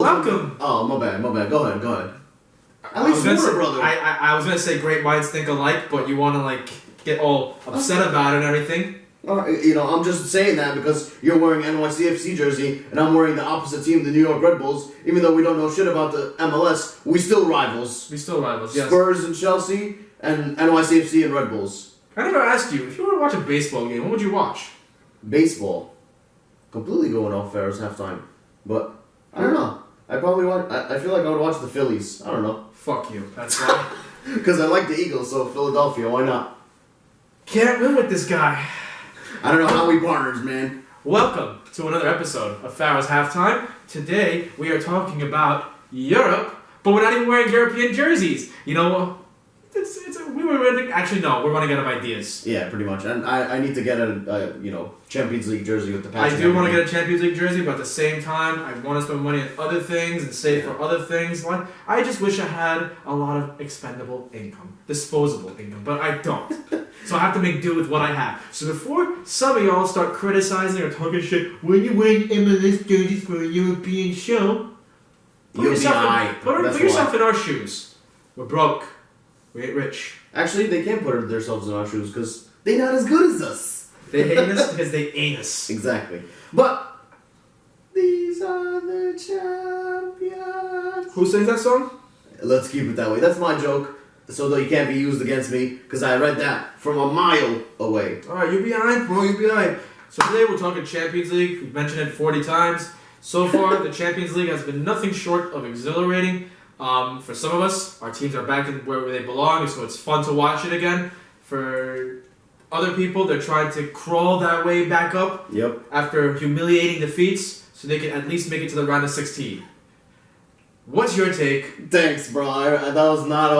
Welcome. Oh, my bad. Go ahead. At I least was Warner gonna Brothers. say, I was gonna say great minds think alike, but you want to like get all upset about it and everything. I'm just saying that because you're wearing NYCFC jersey and I'm wearing the opposite team, the New York Red Bulls. Even though we don't know shit about the MLS, we still rivals. We still rivals. Yes. Spurs and Chelsea and NYCFC and Red Bulls. I never asked you if you were to watch a baseball game. What would you watch? Baseball. Completely going off Ferris halftime. But I don't know. I probably watch. I feel like I would watch the Phillies. I don't know. Fuck you. That's why. Because I like the Eagles, so Philadelphia. Why not? Can't win with this guy. I don't know how we partners, man. Welcome to another episode of Farrah's Halftime. Today we are talking about Europe, but we're not even wearing European jerseys. You know, we're running out of ideas. Yeah, pretty much. And I need to get a Champions League jersey with the patch. I do want to get a Champions League jersey, but at the same time, I want to spend money on other things and save for other things. Like, I just wish I had a lot of expendable income, disposable income, but I don't. So I have to make do with what I have. So before some of y'all start criticizing or talking shit, when you wearing MLS jerseys for a European show, put yourself in our shoes. We're broke. We ain't rich. Actually, they can't put themselves in our shoes because they're not as good as us. They hate us because they ain't us. Exactly. But these are the champions. Who sings that song? Let's keep it that way. That's my joke, so that you can't be used against me because I read that from a mile away. Alright, you're behind, bro. You're behind. So today we're talking Champions League. We've mentioned it 40 times. So far, the Champions League has been nothing short of exhilarating. For some of us, our teams are back in where they belong, so it's fun to watch it again. For other people, they're trying to crawl that way back up after humiliating defeats so they can at least make it to the round of 16. What's your take? Thanks, bro. That was not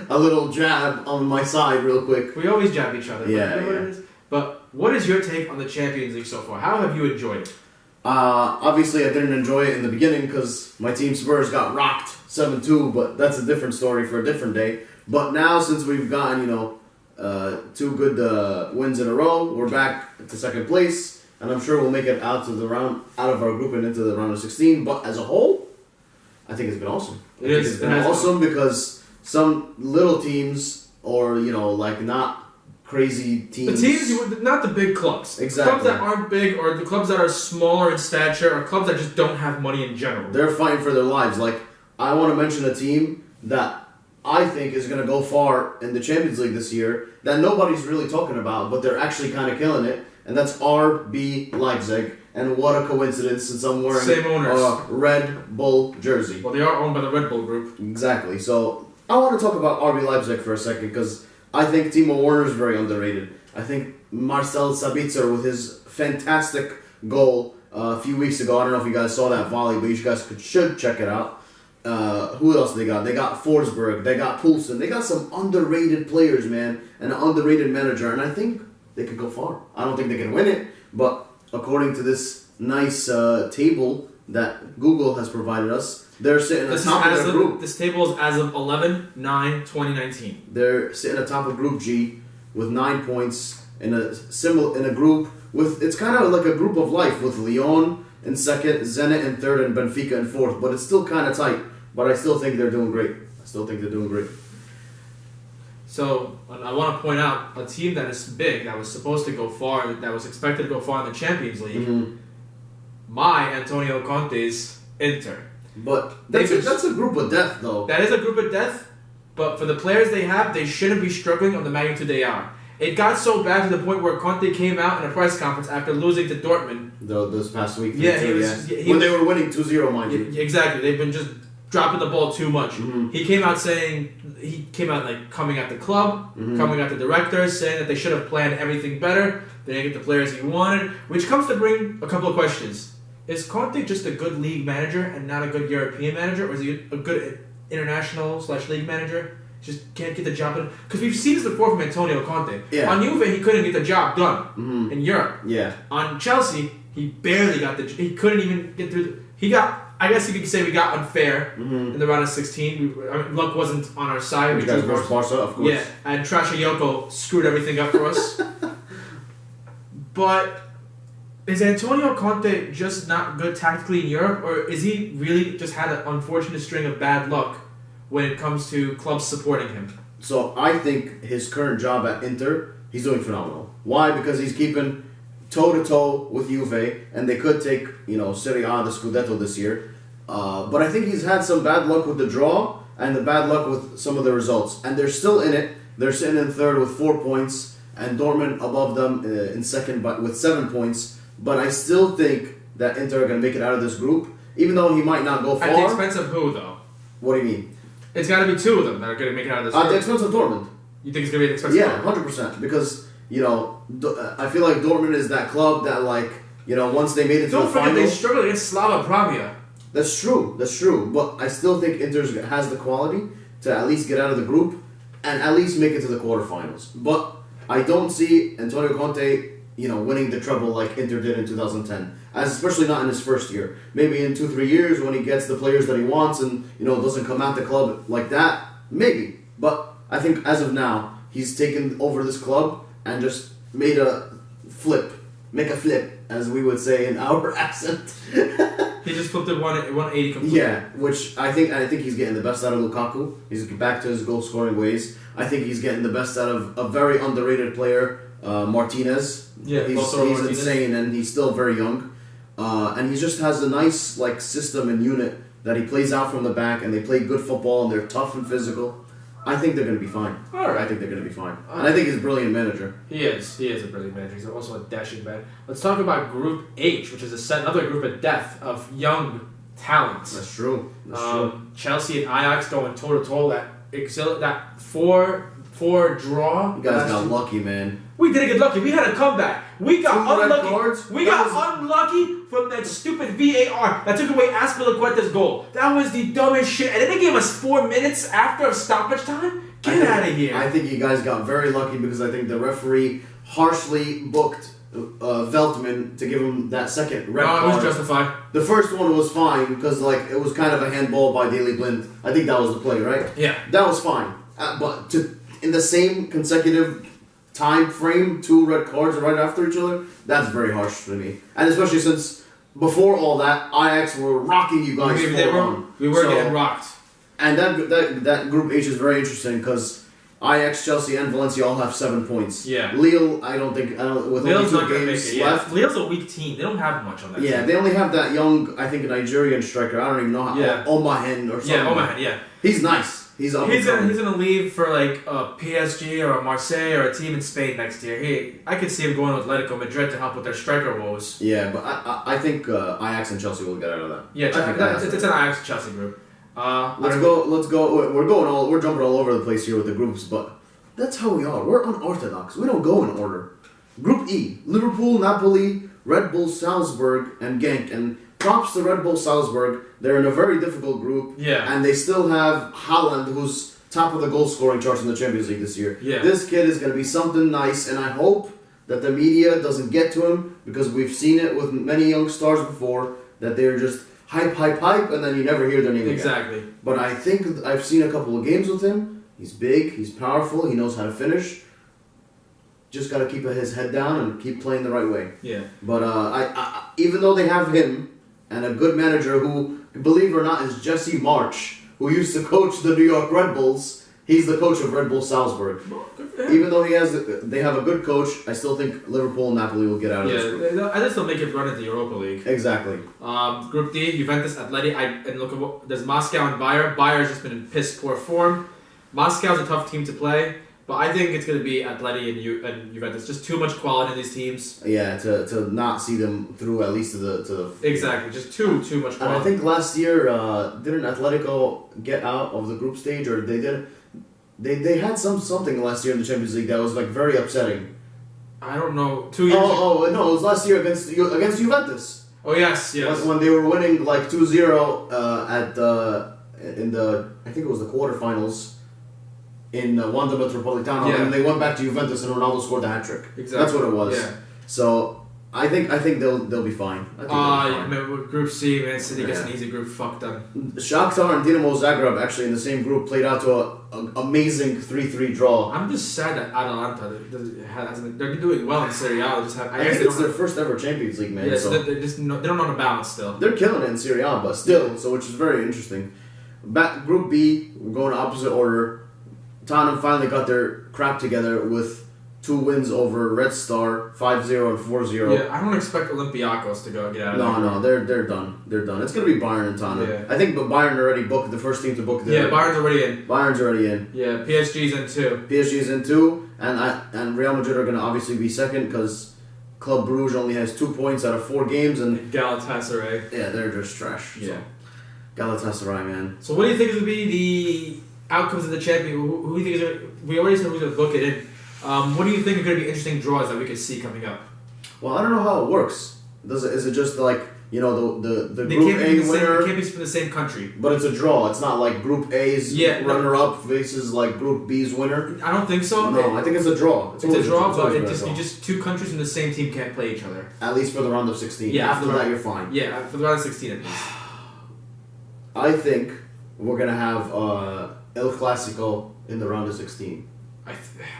a little jab on my side real quick. We always jab each other. Yeah. But what is your take on the Champions League so far? How have you enjoyed it? Obviously, I didn't enjoy it in the beginning because my team Spurs got rocked 7-2, but that's a different story for a different day. But now, since we've gotten, two good wins in a row, we're back to second place, and I'm sure we'll make it out of our group and into the round of 16. But as a whole, I think it's been awesome. It's been awesome because some little teams, or not crazy teams. The teams, not the big clubs. Exactly. Clubs that aren't big, or the clubs that are smaller in stature, or clubs that just don't have money in general. They're fighting for their lives. Like, I want to mention a team that I think is going to go far in the Champions League this year that nobody's really talking about, but they're actually kind of killing it, and that's RB Leipzig. And what a coincidence, since I'm wearing a Red Bull jersey. Well, they are owned by the Red Bull Group. Exactly. So, I want to talk about RB Leipzig for a second, because I think Timo Werner is very underrated. I think Marcel Sabitzer, with his fantastic goal a few weeks ago, I don't know if you guys saw that volley, but you guys should check it out. Who else they got? They got Forsberg, they got Poulsen, they got some underrated players, man, and an underrated manager, and I think they could go far. I don't think they can win it, but according to this nice table that Google has provided us, they're sitting at the top of their group. This table is as of 11/9/2019. They're sitting atop of Group G with 9 points in a group with, it's kind of like a group of life with Lyon in second, Zenit in third, and Benfica in fourth. But it's still kind of tight. But I still think they're doing great. So I want to point out a team that is big, that was supposed to go far, that was expected to go far in the Champions League. Mm-hmm. My Antonio Conte's Inter. But that's a group of death, though. That is a group of death, but for the players they have, they shouldn't be struggling on the magnitude they are. It got so bad to the point where Conte came out in a press conference after losing to Dortmund. This past week. When they were winning 2-0, mind you. Exactly. They've been just dropping the ball too much. Mm-hmm. He came out coming at the club, coming at the directors, saying that they should have planned everything better. They didn't get the players he wanted, which comes to bring a couple of questions. Is Conte just a good league manager and not a good European manager, or is he a good international/league manager? Just can't get the job done. Because we've seen this before from Antonio Conte. Yeah. On Juve, he couldn't get the job done in Europe. Yeah. On Chelsea, he barely got he couldn't even get through. I guess you could say we got unfair in the round of 16. Luck wasn't on our side. You guys versus Barca, of course. Yeah, and Trashayoko screwed everything up for us. But Is Antonio Conte just not good tactically in Europe, or is he really just had an unfortunate string of bad luck when it comes to clubs supporting him? So I think his current job at Inter, he's doing phenomenal. Why? Because he's keeping toe-to-toe with Juve, and they could take, Serie A, the Scudetto this year. But I think he's had some bad luck with the draw and the bad luck with some of the results. And they're still in it. They're sitting in third with 4 points, and Dortmund above them in second but with 7 points. But I still think that Inter are going to make it out of this group, even though he might not go far. At the expense of who, though? What do you mean? It's got to be two of them that are going to make it out of this At group. the expense of Dortmund. You think it's going to be at the expense Yeah, of Dortmund? 100%. Because, I feel like Dortmund is that club that, once they made it to Don't the forget final... they struggled against Slava Pravia. That's true. But I still think Inter has the quality to at least get out of the group and at least make it to the quarterfinals. But I don't see Antonio Conte, winning the treble like Inter did in 2010. Especially not in his first year. Maybe in 2-3 years when he gets the players that he wants and, doesn't come at the club like that. Maybe. But I think as of now, he's taken over this club and just made a flip. Make a flip, as we would say in our accent. He just flipped it 180 completely. Yeah, which I think he's getting the best out of Lukaku. He's back to his goal-scoring ways. I think he's getting the best out of a very underrated player, Martinez. Yeah, he's Martinez. insane, and he's still very young. And he just has a nice system and unit that he plays out from the back, and they play good football, and they're tough and physical. I think they're going to be fine. All right. I think they're going to be fine. And I think he's a brilliant manager. He is a brilliant manager. He's also a dashing man. Let's talk about Group H, which is another group of death of young talents. That's true. Chelsea and Ajax going toe-to-toe. That 4-4 draw. You guys got lucky, man. We didn't get lucky. We had a comeback. We got 2 red unlucky. cards? We got unlucky from that stupid VAR that took away Azpilicueta's goal. That was the dumbest shit. And then they gave us 4 minutes after stoppage time. Get out of here. I think you guys got very lucky because I think the referee harshly booked Veltman to give him that second red card. No, it was justified. The first one was fine because it was kind of a handball by Daley Blind. I think that was the play, right? Yeah. That was fine. But in the same consecutive time frame, 2 red cards right after each other, that's very harsh to me. And especially since before all that, Ajax were rocking you guys. We were getting rocked. And that Group H is very interesting because Ajax, Chelsea, and Valencia all have 7 points. Yeah. Lille, with Lille's only 2 not gonna games make it, left. Yeah. Lille's a weak team. They don't have much on that Yeah, team. they only have that young, I think, Nigerian striker. I don't even know how. Yeah. Omahen or something. Yeah, Omahen, yeah. He's nice. He's gonna leave for a PSG or a Marseille or a team in Spain next year. I could see him going to Atletico Madrid to help with their striker woes. Yeah, but I think Ajax and Chelsea will get out of that. Yeah, it's an Ajax Chelsea group. Let's go. We're jumping all over the place here with the groups, but that's how we are. We're unorthodox. We don't go in order. Group E: Liverpool, Napoli, Red Bull Salzburg, and Genk. And props to Red Bull Salzburg. They're in a very difficult group. Yeah. And they still have Haaland, who's top of the goal scoring charts in the Champions League this year. Yeah. This kid is going to be something nice, and I hope that the media doesn't get to him because we've seen it with many young stars before that they're just hype, and then you never hear their name again. Exactly. But I think I've seen a couple of games with him. He's big, he's powerful, he knows how to finish. Just got to keep his head down and keep playing the right way. Yeah. But I even though they have him and a good manager who, believe it or not, is Jesse March, who used to coach the New York Red Bulls. He's the coach of Red Bull Salzburg. Even though they have a good coach, I still think Liverpool and Napoli will get out of this group. Yeah, I just don't make it run into Europa League. Exactly. Group D: Juventus, Atleti, and look at there's Moscow and Bayer. Bayer's just been in piss poor form. Moscow's a tough team to play, but I think it's going to be Atleti and Juventus. Just too much quality in these teams. Yeah, to not see them through at least to the exactly, just too much quality. And I think last year didn't Atletico get out of the group stage, or they did? They had something last year in the Champions League that was very upsetting. I don't know. 2 years. No, it was last year against Juventus. Oh yes. When they were winning 2-0 in the I think it was the quarterfinals in Wanda Metropolitano, and they went back to Juventus and Ronaldo scored the hat trick. Exactly. That's what it was. Yeah. So I think they'll be fine. I think they'll be I fine. mean, with Group C, Man City gets an Yeah. easy group. Fuck them. Shakhtar and Dinamo Zagreb actually in the same group played out to an amazing 3-3 draw. I'm just sad that Atalanta hasn't. They're doing well in Serie A. They just have. I think it's their first ever Champions League, man. Yeah, so so they're just they don't know how to balance still. they're killing it in Serie A, but still, so which is very interesting. Group B, we're going opposite order. Tottenham finally got their crap together with 2 wins over Red Star, 5-0 and 4-0. Yeah, I don't expect Olympiacos to get out of there. No, they're done. They're done. It's gonna be Bayern and Tottenham. Yeah. I think, but Bayern already booked the first team to book. Yeah, Bayern's already in. Bayern's already in. Yeah, PSG's in too. PSG's in 2, and Real Madrid are gonna obviously be second because Club Brugge only has 2 points out of 4 games, and Galatasaray. yeah, they're just trash. Yeah. So. Galatasaray, man. So what do you think is going to be the outcomes of the champion? Who do you think is going to... We already said who's going to book it in. What do you think are going to be interesting draws that we could see coming up? Well, I don't know how it works. Is it just like, you know, the They Group can't be A winner, they can't be from the same country. but it's a draw. It's not like Group A's runner-up versus like Group B's winner. I don't think so. No, I think it's a draw. It's a draw, but always it been a just draw. you just 2 countries from the same team can't play each other. At least for the round of 16. Yeah, After that, you're fine. Yeah, for the round of 16 at least. I think we're gonna have El Clasico in the round of 16.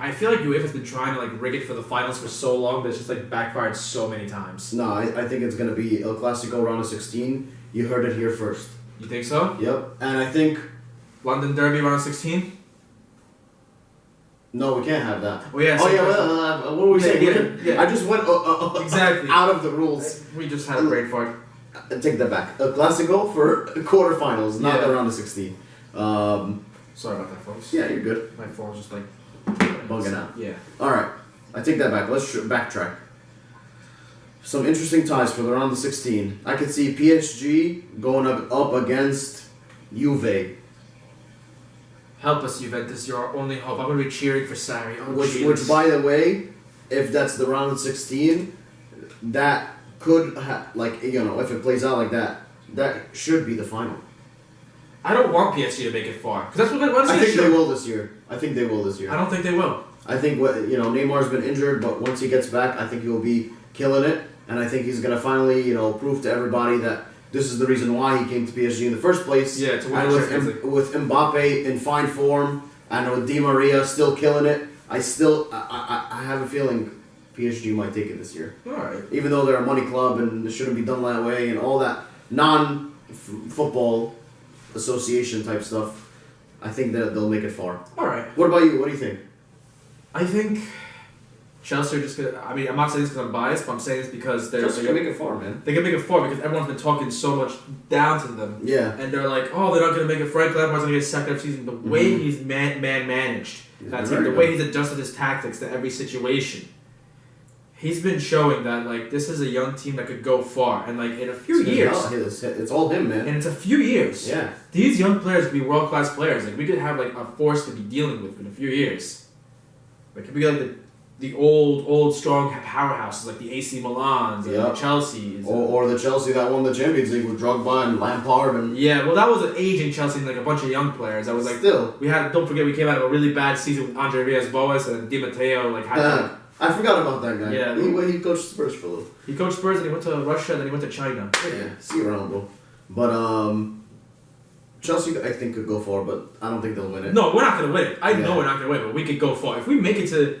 I feel like UEFA's been trying to like rig it for the finals for so long, but it's just like backfired so many times. No, I think it's gonna be El Clasico round of 16. You heard it here first. You think so? Yep. And I think London Derby round of 16? no, we can't have that. Oh yeah. Oh yeah. What were we saying? Yeah. I just went Exactly. out of the rules. We just had a brain fart. Take that back. El Clasico for quarterfinals, not Yeah. the round of 16. Sorry about that, folks. Yeah, you're good. My phone's just like Bugging out. Yeah. All right, I take that back. Let's backtrack. Some interesting ties for the round of 16. I could see PSG going up against Juve, Help us, Juventus. You're our only hope. I'm gonna be cheering for Sarri. Oh, which by the way, if that's the round of 16, that could if it plays out like that, that should be the final. I don't want PSG to make it far because that's what I think they will this year. I think they will this year. I don't think they will. I think Neymar's been injured, but once he gets back, I think he will be killing it, and I think he's gonna finally prove to everybody that this is the reason why he came to PSG in the first place. Yeah, to win and the with, Champions League. with Mbappe in fine form and with Di Maria still killing it, I have a feeling PSG might take it this year. All right. Even though they're a money club and it shouldn't be done that way and all that non-football association type stuff, I think that they'll make it far. All right. What about you? What do you think? I think Chelsea are just gonna. I mean, I'm not saying this because I'm biased, but I'm saying this because they're Chelsea can make it far, man. they can make it far because everyone's been talking so much down to them. Yeah. And they're like, oh, they're not going to make it. Frank Lampard's going to get second half season. The way he's managed that team, very the good. way he's adjusted his tactics to every situation, he's been showing that like this is a young team that could go far. And like in a few years, It's all him, man. and it's a few years, Yeah. these young players could be world class players. Like we could have like a force to be dealing with in a few years. Like it could be like the old strong powerhouses like the AC Milans and Yeah. the Chelseas. Or the Chelsea that won the Champions League with Drogba and Lampard and Yeah, well, that was an aging Chelsea and like a bunch of young players. That was like still. don't forget we came out of a really bad season with Andre Villas-Boas and Di Matteo. Like I forgot about that guy. Yeah. He coached Spurs for a little. he coached Spurs and he went to Russia and then he went to China. Yeah. See you around, bro. But Chelsea, I think could go far, but I don't think they'll win it. No, we're not gonna win it. I know Yeah. we're not gonna win, but we could go far. If we make it to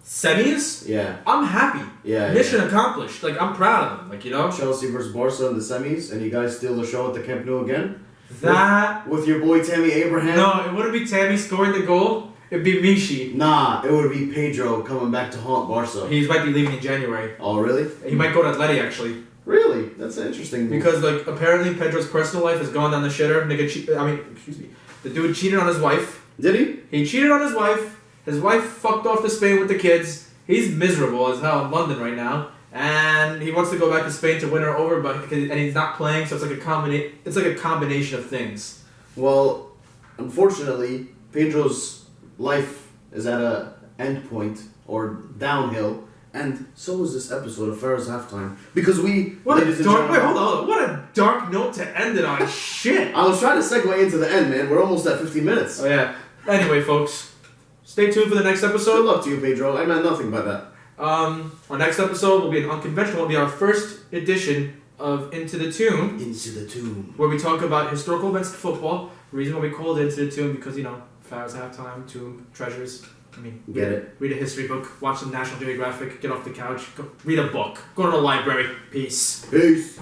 semis, Yeah. I'm happy. Yeah. Mission accomplished. Like I'm proud of them. Like Chelsea versus Barca in the semis, and you guys steal the show at the Camp Nou again that. with your boy Tammy Abraham. No, it wouldn't be Tammy scoring the goal. It'd be Mishi. Nah, it would be Pedro coming back to haunt Barca. He might be leaving in January. Oh, really? He might go to Atleti actually. Really? That's an interesting move. Because like apparently Pedro's personal life has gone down the shitter. Excuse me. The dude cheated on his wife. Did he? He cheated on his wife. His wife fucked off to Spain with the kids. He's miserable as hell in London right now, and he wants to go back to Spain to win her over, and he's not playing. So it's like a combination of things. Well, unfortunately, Pedro's life is at a end point or downhill, and so is this episode of Farrah's Halftime. Because we, What ladies a and dark. gentlemen- Wait, hold on. What a dark note to end it on. Shit. I was trying to segue into the end, man. We're almost at 15 minutes. Oh yeah. Anyway, folks, stay tuned for the next Good episode. luck to you, Pedro. I meant nothing by that. Our next episode will be an unconventional. It'll be our first edition of Into the Tomb. Into the Tomb. Where we talk about historical events in football. The reason why we called it Into the Tomb because, Pharaohs halftime, tomb, treasures. Get it? Read a history book, watch some National Geographic, get off the couch, go read a book, go to the library. Peace. Peace.